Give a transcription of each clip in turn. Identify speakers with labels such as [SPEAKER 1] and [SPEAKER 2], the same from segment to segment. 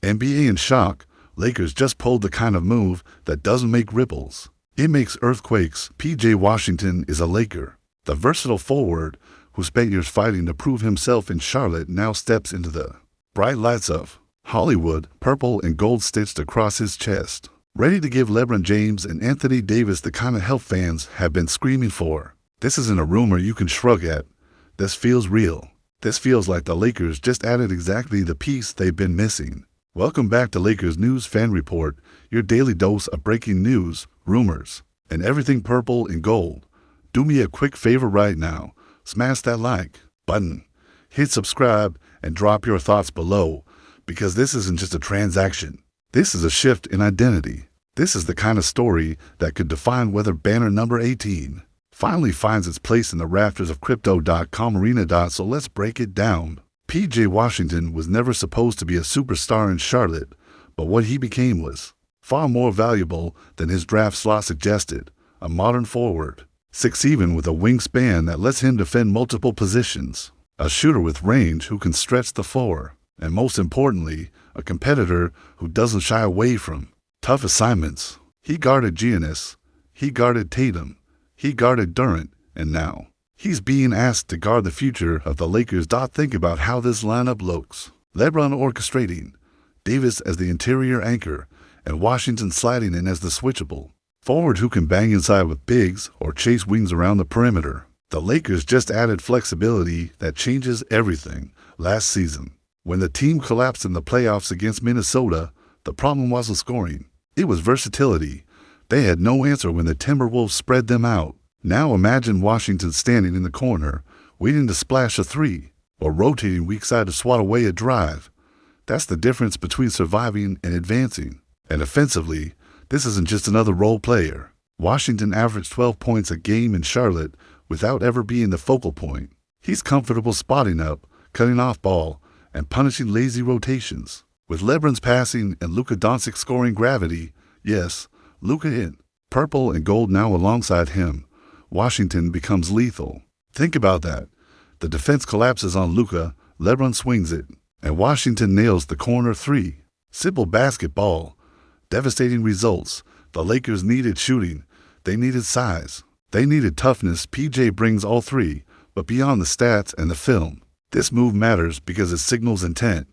[SPEAKER 1] NBA in shock. Lakers just pulled the kind of move that doesn't make ripples. It makes earthquakes. PJ Washington is a Laker. The versatile forward, who spent years fighting to prove himself in Charlotte, now steps into the bright lights of Hollywood, purple and gold stitched across his chest, ready to give LeBron James and Anthony Davis the kind of help fans have been screaming for. This isn't a rumor you can shrug at. This feels real. This feels like the Lakers just added exactly the piece they've been missing. Welcome back to Lakers News Fan Report, your daily dose of breaking news, rumors, and everything purple and gold. Do me a quick favor right now. Smash that like button, hit subscribe, and drop your thoughts below, because this isn't just a transaction. This is a shift in identity. This is the kind of story that could define whether banner number 18 finally finds its place in the rafters of Crypto.com arena. So let's break it down. PJ Washington was never supposed to be a superstar in Charlotte, but what he became was far more valuable than his draft slot suggested. A modern forward, 6'7" with a wingspan that lets him defend multiple positions, a shooter with range who can stretch the floor, and most importantly, a competitor who doesn't shy away from tough assignments. He guarded Giannis, he guarded Tatum, he guarded Durant, and now he's being asked to guard the future of the Lakers. Think about how this lineup looks. LeBron orchestrating, Davis as the interior anchor, and Washington sliding in as the switchable forward who can bang inside with bigs or chase wings around the perimeter. The Lakers just added flexibility that changes everything. Last season, when the team collapsed in the playoffs against Minnesota, the problem wasn't scoring. It was versatility. They had no answer when the Timberwolves spread them out. Now imagine Washington standing in the corner, waiting to splash a three, or rotating weak side to swat away a drive. That's the difference between surviving and advancing. And offensively, this isn't just another role player. Washington averaged 12 points a game in Charlotte without ever being the focal point. He's comfortable spotting up, cutting off ball, and punishing lazy rotations. With LeBron's passing and Luka Doncic scoring gravity, yes, Luka in purple and gold now alongside him, Washington becomes lethal. Think about that. The defense collapses on Luka, LeBron swings it, and Washington nails the corner three. Simple basketball. Devastating results. The Lakers needed shooting. They needed size. They needed toughness. PJ brings all three, but beyond the stats and the film, this move matters because it signals intent.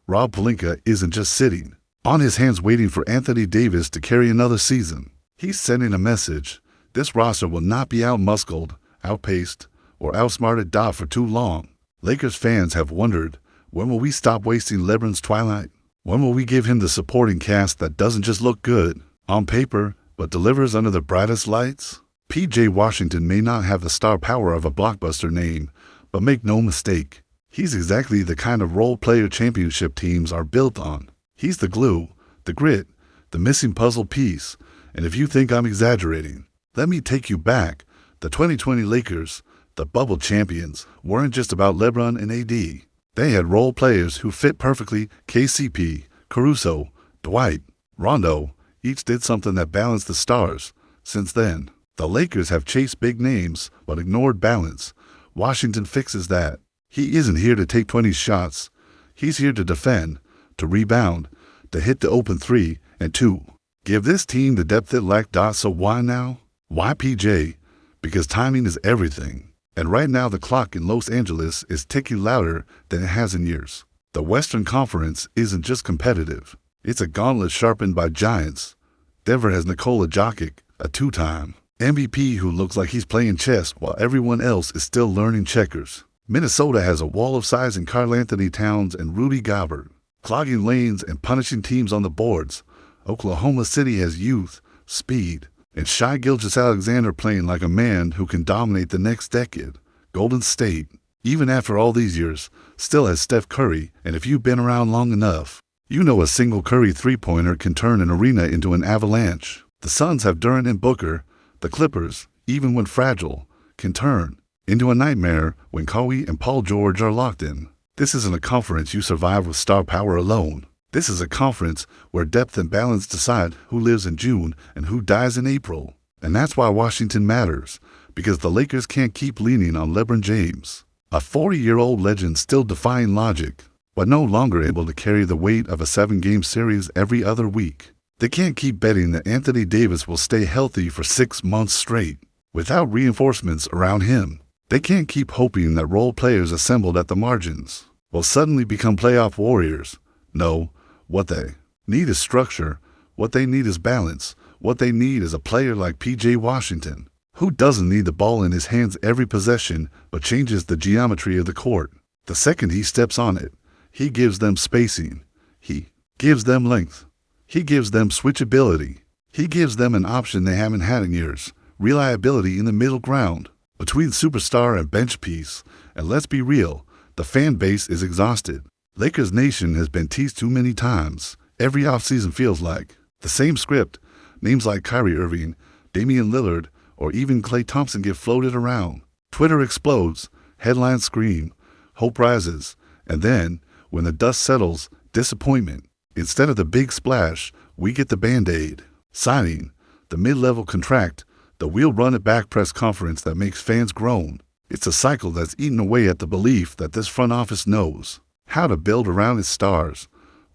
[SPEAKER 1] Rob Pelinka isn't just sitting on his hands waiting for Anthony Davis to carry another season. He's sending a message. This roster will not be outmuscled, outpaced, or outsmarted for too long. Lakers fans have wondered, when will we stop wasting LeBron's twilight? When will we give him the supporting cast that doesn't just look good on paper, but delivers under the brightest lights? PJ Washington may not have the star power of a blockbuster name, but make no mistake, he's exactly the kind of role player championship teams are built on. He's the glue, the grit, the missing puzzle piece. And if you think I'm exaggerating, let me take you back. The 2020 Lakers, the bubble champions, weren't just about LeBron and AD. They had role players who fit perfectly. KCP, Caruso, Dwight, Rondo, each did something that balanced the stars. Since then, the Lakers have chased big names but ignored balance. Washington fixes that. He isn't here to take 20 shots. He's here to defend, to rebound, to hit the open three, and to give this team the depth it lacked. So why now? Why PJ? Because timing is everything. And right now the clock in Los Angeles is ticking louder than it has in years. The Western Conference isn't just competitive. It's a gauntlet sharpened by giants. Denver has Nikola Jokic, a two-time MVP who looks like he's playing chess while everyone else is still learning checkers. Minnesota has a wall of size in Karl Anthony Towns and Rudy Gobert, clogging lanes and punishing teams on the boards. Oklahoma City has youth, speed, and Shai Gilgeous-Alexander playing like a man who can dominate the next decade. Golden State, even after all these years, still has Steph Curry, and if you've been around long enough, you know a single Curry three-pointer can turn an arena into an avalanche. The Suns have Durant and Booker. The Clippers, even when fragile, can turn into a nightmare when Kawhi and Paul George are locked in. This isn't a conference you survive with star power alone. This is a conference where depth and balance decide who lives in June and who dies in April. And that's why Washington matters, because the Lakers can't keep leaning on LeBron James, a 40-year-old legend still defying logic. but no longer able to carry the weight of a 7-game series every other week. They can't keep betting that Anthony Davis will stay healthy for 6 months straight without reinforcements around him. They can't keep hoping that role players assembled at the margins will suddenly become playoff warriors. No, what they need is structure. What they need is balance. What they need is a player like P.J. Washington, who doesn't need the ball in his hands every possession but changes the geometry of the court. The second he steps on it, he gives them spacing. He gives them length. He gives them switchability. He gives them an option they haven't had in years, reliability in the middle ground between superstar and bench piece. And let's be real, the fan base is exhausted. Lakers Nation has been teased too many times. Every offseason feels like the same script. Names like Kyrie Irving, Damian Lillard, or even Klay Thompson get floated around. Twitter explodes, headlines scream, hope rises, and then, when the dust settles, disappointment. Instead of the big splash, we get the Band-Aid signing, the mid-level contract, the we'll run it back press conference that makes fans groan. It's a cycle that's eaten away at the belief that this front office knows how to build around its stars.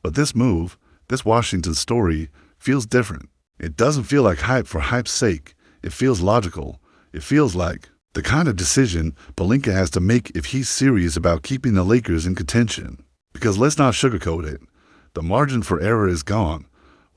[SPEAKER 1] But this move, this Washington story, feels different. It doesn't feel like hype for hype's sake. It feels logical. It feels like the kind of decision Pelinka has to make if he's serious about keeping the Lakers in contention. Because let's not sugarcoat it. The margin for error is gone.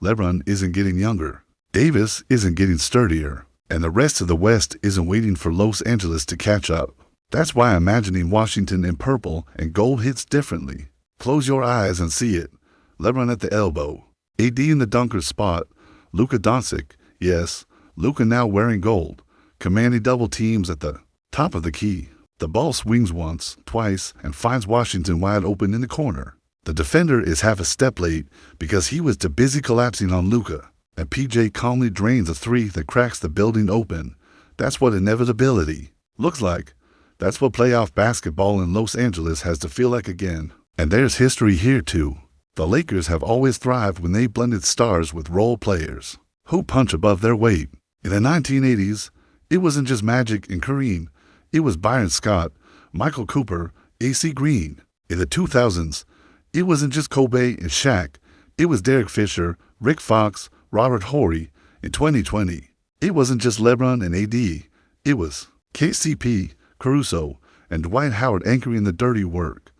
[SPEAKER 1] LeBron isn't getting younger. Davis isn't getting sturdier. And the rest of the West isn't waiting for Los Angeles to catch up. That's why imagining Washington in purple and gold hits differently. Close your eyes and see it. LeBron at the elbow. AD in the dunker spot. Luka Doncic. Yes, Luka now wearing gold. Commanding double teams at the top of the key. The ball swings once, twice, and finds Washington wide open in the corner. The defender is half a step late because he was too busy collapsing on Luka. And PJ calmly drains a three that cracks the building open. That's what inevitability looks like. That's what playoff basketball in Los Angeles has to feel like again. And there's history here too. The Lakers have always thrived when they blended stars with role players who punch above their weight. In the 1980s, it wasn't just Magic and Kareem. It was Byron Scott, Michael Cooper, A.C. Green. In the 2000s, it wasn't just Kobe and Shaq. It was Derek Fisher, Rick Fox, Robert Horry. In 2020, it wasn't just LeBron and AD. It was KCP, Caruso, and Dwight Howard anchoring the dirty work.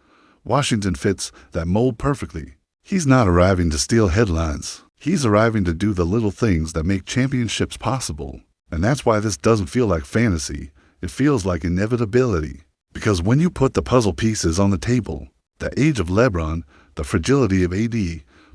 [SPEAKER 1] Washington fits that mold perfectly. He's not arriving to steal headlines. He's arriving to do the little things that make championships possible. And that's why this doesn't feel like fantasy. It feels like inevitability. Because when you put the puzzle pieces on the table, the age of LeBron, the fragility of AD,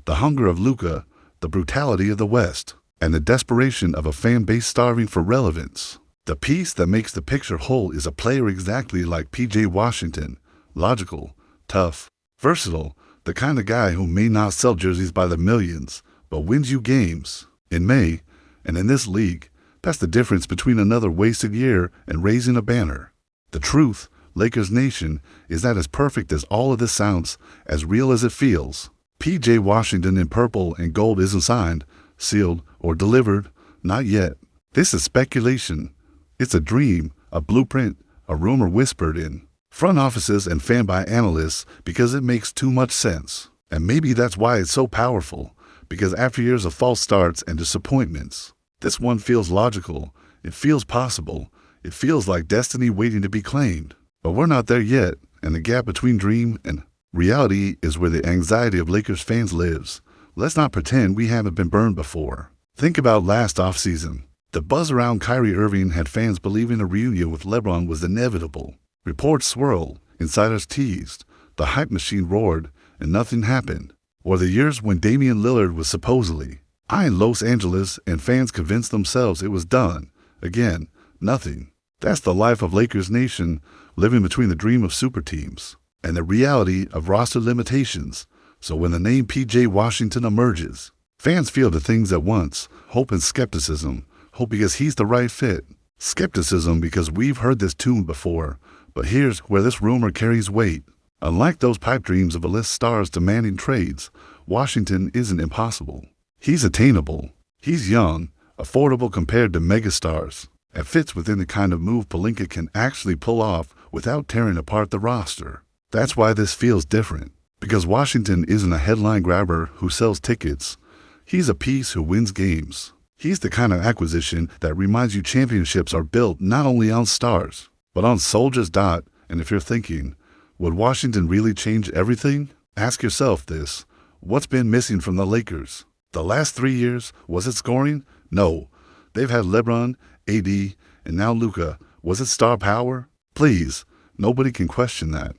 [SPEAKER 1] the hunger of Luka, the brutality of the West, and the desperation of a fan base starving for relevance, the piece that makes the picture whole is a player exactly like P.J. Washington. Logical, tough, versatile, the kind of guy who may not sell jerseys by the millions, but wins you games. In May, and in this league, that's the difference between another wasted year and raising a banner. The truth, Lakers Nation, is that as perfect as all of this sounds, as real as it feels, P.J. Washington in purple and gold isn't signed, sealed, or delivered. Not yet. This is speculation. It's a dream, a blueprint, a rumor whispered in front offices and fanned by analysts because it makes too much sense. And maybe that's why it's so powerful, because after years of false starts and disappointments, this one feels logical. It feels possible. It feels like destiny waiting to be claimed. But we're not there yet, and the gap between dream and reality is where the anxiety of Lakers fans lives. Let's not pretend we haven't been burned before. Think about last offseason. The buzz around Kyrie Irving had fans believing a reunion with LeBron was inevitable. Reports swirled, insiders teased, the hype machine roared, and nothing happened. Or the years when Damian Lillard was supposedly eyeing Los Angeles and fans convinced themselves it was done. Again, nothing. That's the life of Lakers Nation, living between the dream of super teams and the reality of roster limitations. So when the name P.J. Washington emerges, fans feel the things at once, hope and skepticism. Hope because he's the right fit. Skepticism because we've heard this tune before. But here's where this rumor carries weight. Unlike those pipe dreams of A-list stars demanding trades, Washington isn't impossible. He's attainable. He's young, affordable compared to megastars, and fits within the kind of move Pelinka can actually pull off without tearing apart the roster. That's why this feels different. Because Washington isn't a headline grabber who sells tickets. He's a piece who wins games. He's the kind of acquisition that reminds you championships are built not only on stars, but on soldiers. And if you're thinking, would Washington really change everything? Ask yourself this. What's been missing from the Lakers? The last 3 years, was it scoring? No. They've had LeBron, AD, and now Luka. Was it star power? Please, nobody can question that.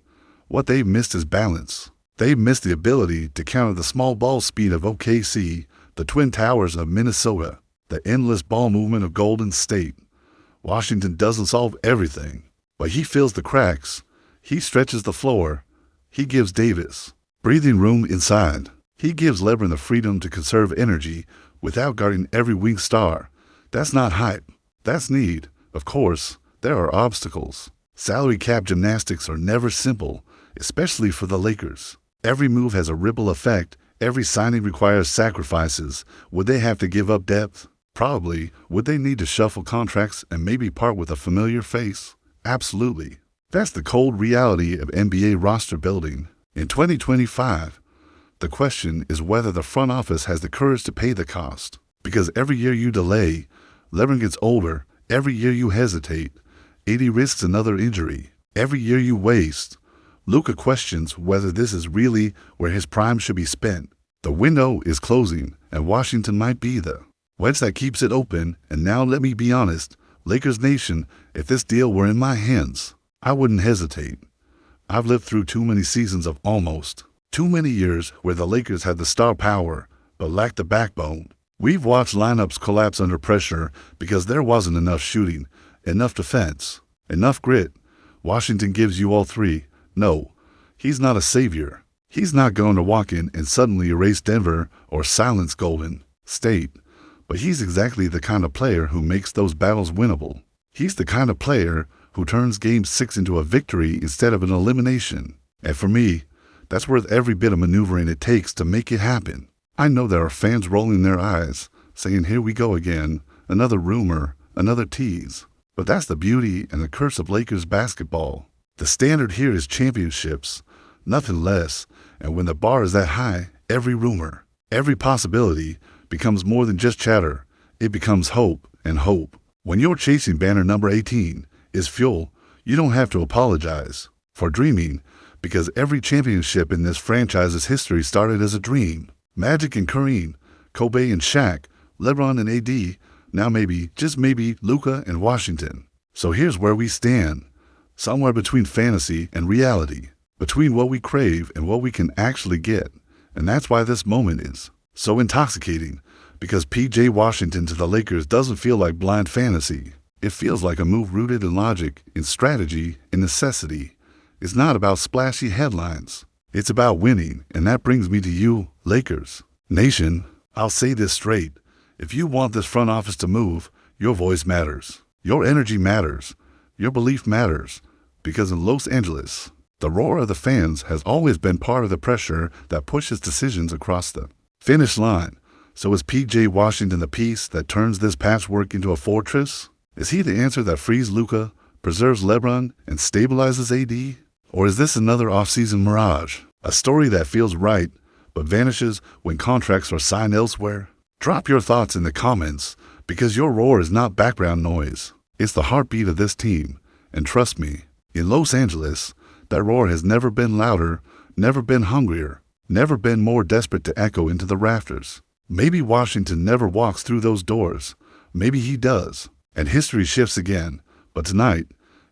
[SPEAKER 1] What they've missed is balance. They've missed the ability to counter the small ball speed of OKC, the Twin Towers of Minnesota, the endless ball movement of Golden State. Washington doesn't solve everything, but he fills the cracks. He stretches the floor. He gives Davis breathing room inside. He gives LeBron the freedom to conserve energy without guarding every wing star. That's not hype. That's need. Of course, there are obstacles. Salary cap gymnastics are never simple, especially for the Lakers. Every move has a ripple effect. Every signing requires sacrifices. Would they have to give up depth? Probably. Would they need to shuffle contracts and maybe part with a familiar face? Absolutely. That's the cold reality of NBA roster building. In 2025, the question is whether the front office has the courage to pay the cost. Because every year you delay, LeBron gets older. Every year you hesitate, AD risks another injury. Every year you waste, Luka questions whether this is really where his prime should be spent. The window is closing, and Washington might be the wedge that keeps it open. And now let me be honest, Lakers Nation, if this deal were in my hands, I wouldn't hesitate. I've lived through too many seasons of almost. Too many years where the Lakers had the star power, but lacked the backbone. We've watched lineups collapse under pressure because there wasn't enough shooting, enough defense, enough grit. Washington gives you all three. No, he's not a savior. He's not going to walk in and suddenly erase Denver or silence Golden State. But he's exactly the kind of player who makes those battles winnable. He's the kind of player who turns Game 6 into a victory instead of an elimination. And for me, that's worth every bit of maneuvering it takes to make it happen. I know there are fans rolling their eyes, saying, here we go again, another rumor, another tease. But that's the beauty and the curse of Lakers basketball. The standard here is championships, nothing less. And when the bar is that high, every rumor, every possibility becomes more than just chatter. It becomes hope, and hope, when you're chasing banner number 18, is fuel. You don't have to apologize for dreaming, because every championship in this franchise's history started as a dream. Magic and Kareem, Kobe and Shaq, LeBron and AD, now maybe, just maybe, Luka and Washington. So here's where we stand, somewhere between fantasy and reality, between what we crave and what we can actually get. And that's why this moment is so intoxicating, because PJ Washington to the Lakers doesn't feel like blind fantasy. It feels like a move rooted in logic, in strategy, in necessity. It's not about splashy headlines. It's about winning, and that brings me to you, Lakers Nation. I'll say this straight. If you want this front office to move, your voice matters. Your energy matters. Your belief matters. Because in Los Angeles, the roar of the fans has always been part of the pressure that pushes decisions across the finish line. So is PJ Washington the piece that turns this patchwork into a fortress? Is he the answer that frees Luka, preserves LeBron, and stabilizes AD? Or is this another offseason mirage? A story that feels right, but vanishes when contracts are signed elsewhere? Drop your thoughts in the comments, because your roar is not background noise. It's the heartbeat of this team. And trust me, in Los Angeles, that roar has never been louder, never been hungrier, never been more desperate to echo into the rafters. Maybe Washington never walks through those doors. Maybe he does. And history shifts again. But tonight,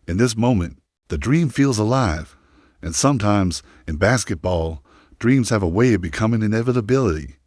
[SPEAKER 1] in this moment, the dream feels alive. And sometimes, in basketball, dreams have a way of becoming inevitability.